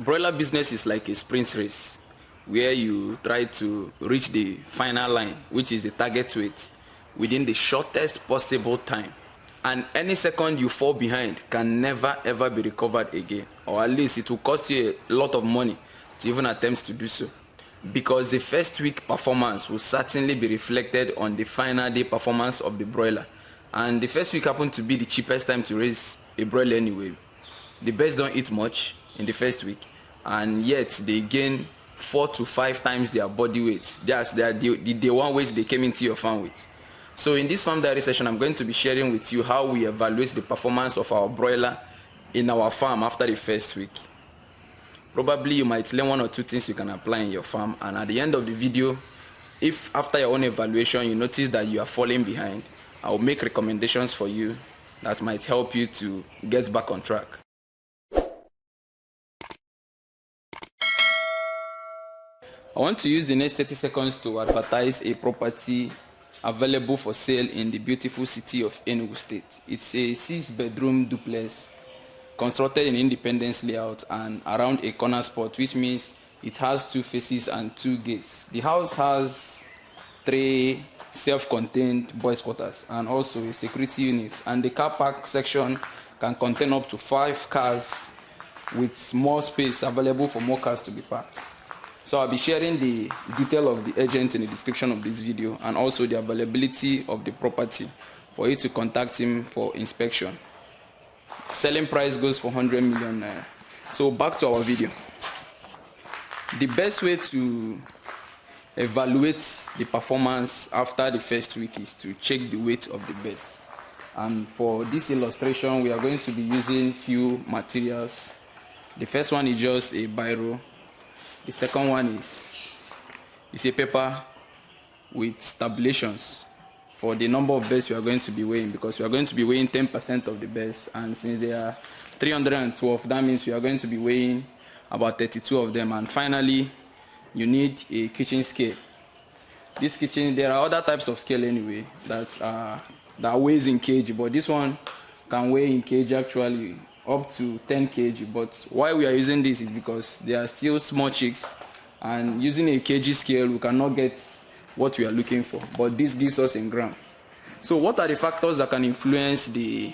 Broiler business is like a sprint race where you try to reach the final line, which is the target weight, within the shortest possible time. And any second you fall behind can never ever be recovered again, or at least it will cost you a lot of money to even attempt to do so, because the first week performance will certainly be reflected on the final day performance of the broiler. And the first week happened to be the cheapest time to raise a broiler anyway. The birds don't eat much in the first week, and yet they gain 4 to 5 times their body weight. That's the one weight they came into your farm with. So in this farm diary session, I'm going to be sharing with you how we evaluate the performance of our broiler in our farm after the first week. Probably you might learn 1 or 2 things you can apply in your farm, and at the end of the video, if after your own evaluation you notice that you are falling behind, I will make recommendations for you that might help you to get back on track. I want to use the next 30 seconds to advertise a property available for sale in the beautiful city of Enugu State. It's a 6-bedroom duplex constructed in Independence layout and around a corner spot, which means it has 2 faces and 2 gates. The house has 3 self-contained boys quarters and also a security unit, and the car park section can contain up to 5 cars with more space available for more cars to be parked. So I'll be sharing the detail of the agent in the description of this video, and also the availability of the property for you to contact him for inspection. Selling price goes for 100 million naira. So back to our video. The best way to evaluate the performance after the first week is to check the weight of the birds. And for this illustration, we are going to be using few materials. The first one is just a biro. The second one is a paper with tabulations for the number of birds we are going to be weighing, because we are going to be weighing 10% of the birds, and since there are 312, that means we are going to be weighing about 32 of them. And finally, you need a kitchen scale. This kitchen, there are other types of scale anyway that weighs in kg, but this one can weigh in kg actually up to 10 kg. But why we are using this is because they are still small chicks, and using a kg scale we cannot get what we are looking for, but this gives us in gram. So what are the factors that can influence the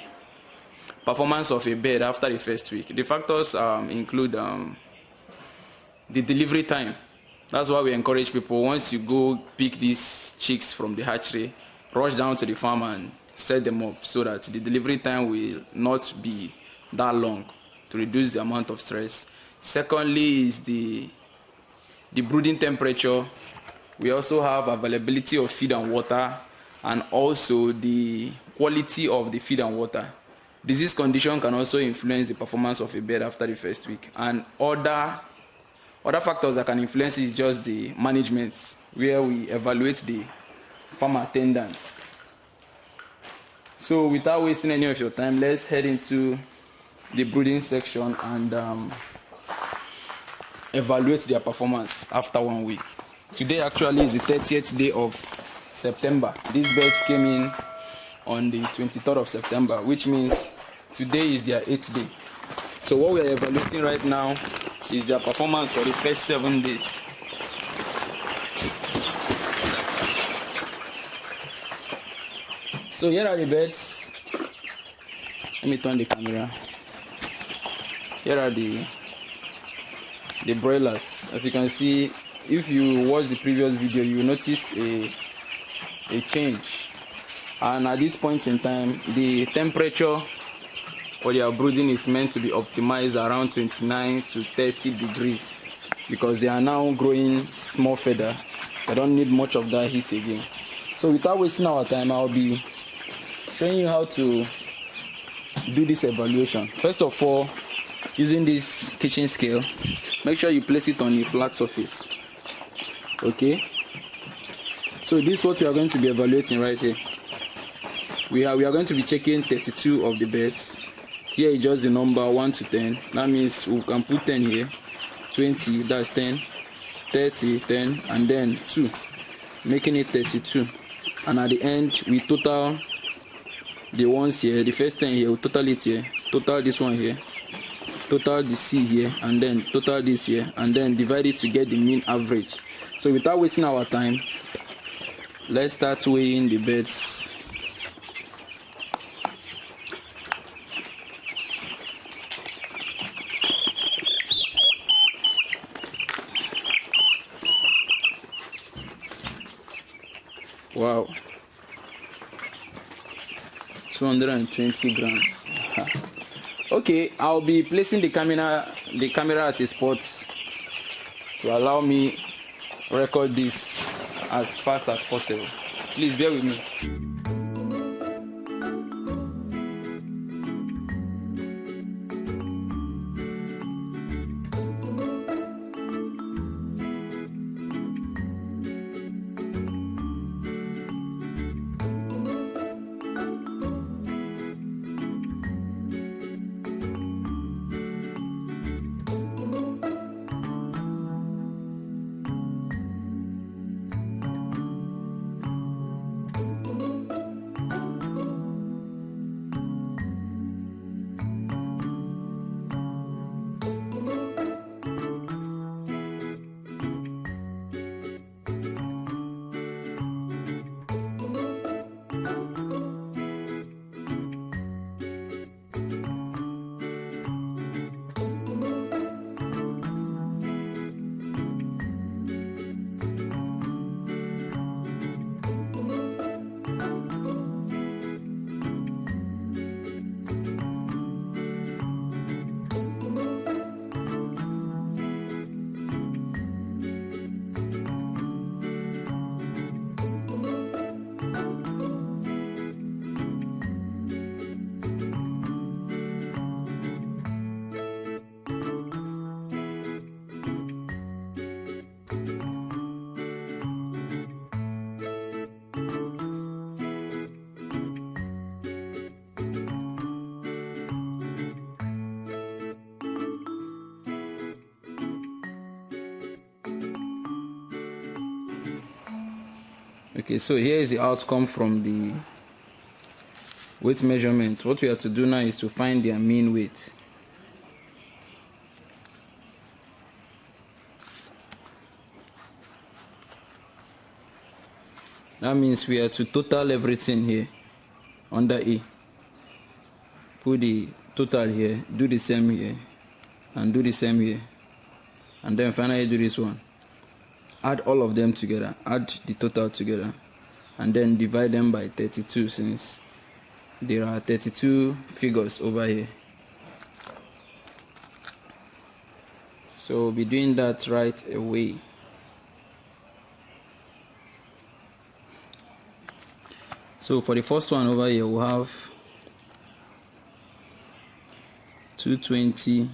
performance of a bird after the first week? The factors include the delivery time. That's why we encourage people, once you go pick these chicks from the hatchery, rush down to the farm and set them up so that the delivery time will not be that long, to reduce the amount of stress. Secondly is the brooding temperature. We also have availability of feed and water, and also the quality of the feed and water. Disease condition can also influence the performance of a bird after the first week. And other factors that can influence is just the management, where we evaluate the farm attendant. So without wasting any of your time, let's head into the brooding section and evaluate their performance after 1 week. Today actually is the 30th day of September. These birds came in on the 23rd of September, which means today is their 8th day. So what we are evaluating right now is their performance for the first 7 days. So here are the birds. Let me turn the camera. Here are the broilers. As you can see, if you watch the previous video, you will notice a change. And at this point in time, the temperature for their brooding is meant to be optimized around 29 to 30 degrees, because they are now growing small feather. They don't need much of that heat again. So without wasting our time, I'll be showing you how to do this evaluation. First of all, using this kitchen scale, make sure you place it on a flat surface. Okay, so this is what we are going to be evaluating right here. We are going to be checking 32 of the birds. Here is just the number 1 to 10. That means we can put 10 here, 20, that's 10, 30, 10, and then 2, making it 32. And at the end, we total the ones here, the first 10 here, we total it here, total this one here, total the C here, and then total this here, and then divide it to get the mean average. So without wasting our time, let's start weighing the birds. Wow, 220 grams. Okay, I'll be placing the camera at a spot to allow me record this as fast as possible. Please bear with me. Okay, so here is the outcome from the weight measurement. What we have to do now is to find their mean weight. That means we have to total everything here under E. Put the total here, do the same here, and do the same here, and then finally do this one. Add all of them together, add the total together, and then divide them by 32, since there are 32 figures over here. So we'll be doing that right away. So for the first one over here, we'll have 220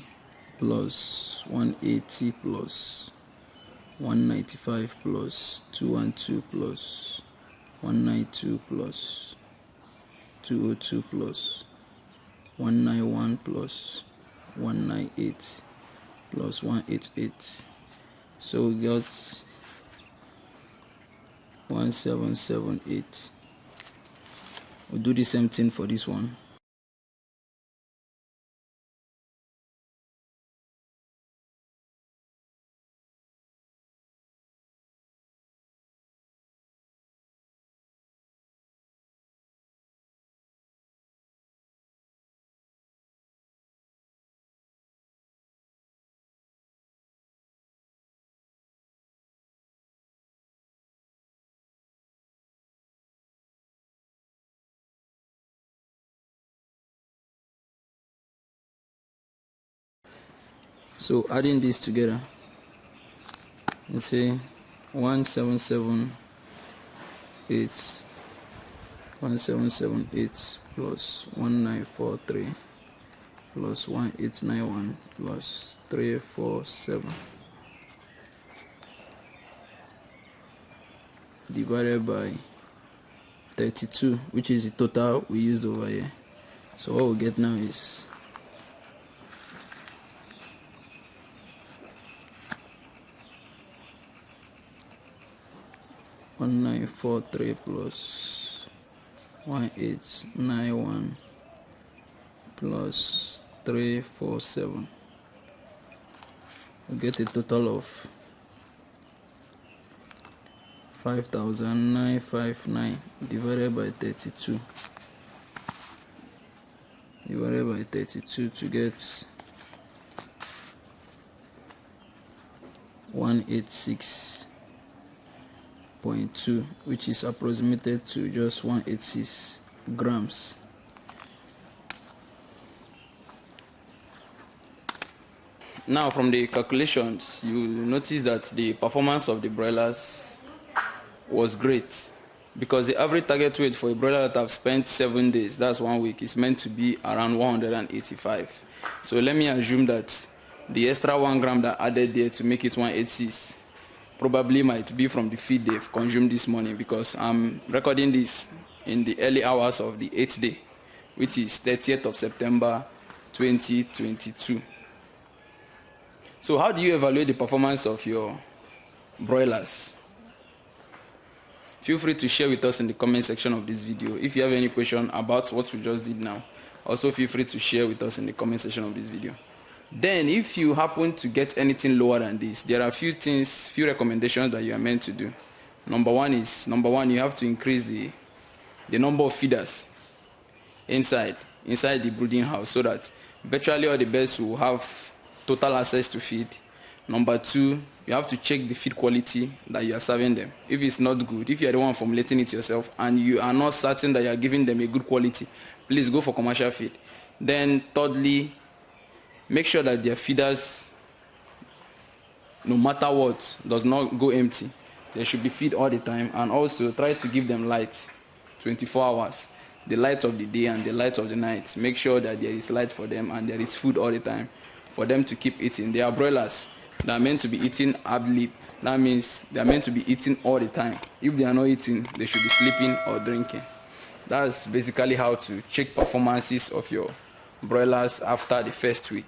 plus 180 plus 195 plus 212 plus 192 plus 202 plus 191 plus 198 plus 188. So we got 1778. We'll do the same thing for this one. So adding this together, let's say 1778 plus 1943 plus 1891 plus 347 divided by 32, which is the total we used over here. So what we get now is 1943 plus 1891 plus 347 we get a total of 5,959 divided by 32. Divided by 32 to get 186.2, which is approximated to just 186 grams. Now, from the calculations, you notice that the performance of the broilers was great, because the average target weight for a broiler that have spent 7 days, that's 1 week, is meant to be around 185. So let me assume that the extra 1 gram that added there to make it 186 probably might be from the feed they've consumed this morning, because I'm recording this in the early hours of the 8th day, which is 30th of September 2022. So how do you evaluate the performance of your broilers? Feel free to share with us in the comment section of this video. If you have any question about what we just did now, also feel free to share with us in the comment section of this video. Then, if you happen to get anything lower than this, there are few recommendations that you are meant to do. Number one, you have to increase the number of feeders inside the brooding house, so that virtually all the birds will have total access to feed. Number two, you have to check the feed quality that you are serving them. If it's not good, if you are the one formulating it yourself and you are not certain that you are giving them a good quality, please go for commercial feed. Then thirdly, make sure that their feeders, no matter what, does not go empty. They should be fed all the time, and also try to give them light 24 hours, the light of the day and the light of the night. Make sure that there is light for them and there is food all the time for them to keep eating. They are broilers. They are meant to be eating ab lib. That means they are meant to be eating all the time. If they are not eating, they should be sleeping or drinking. That's basically how to check performances of your broilers after the first week.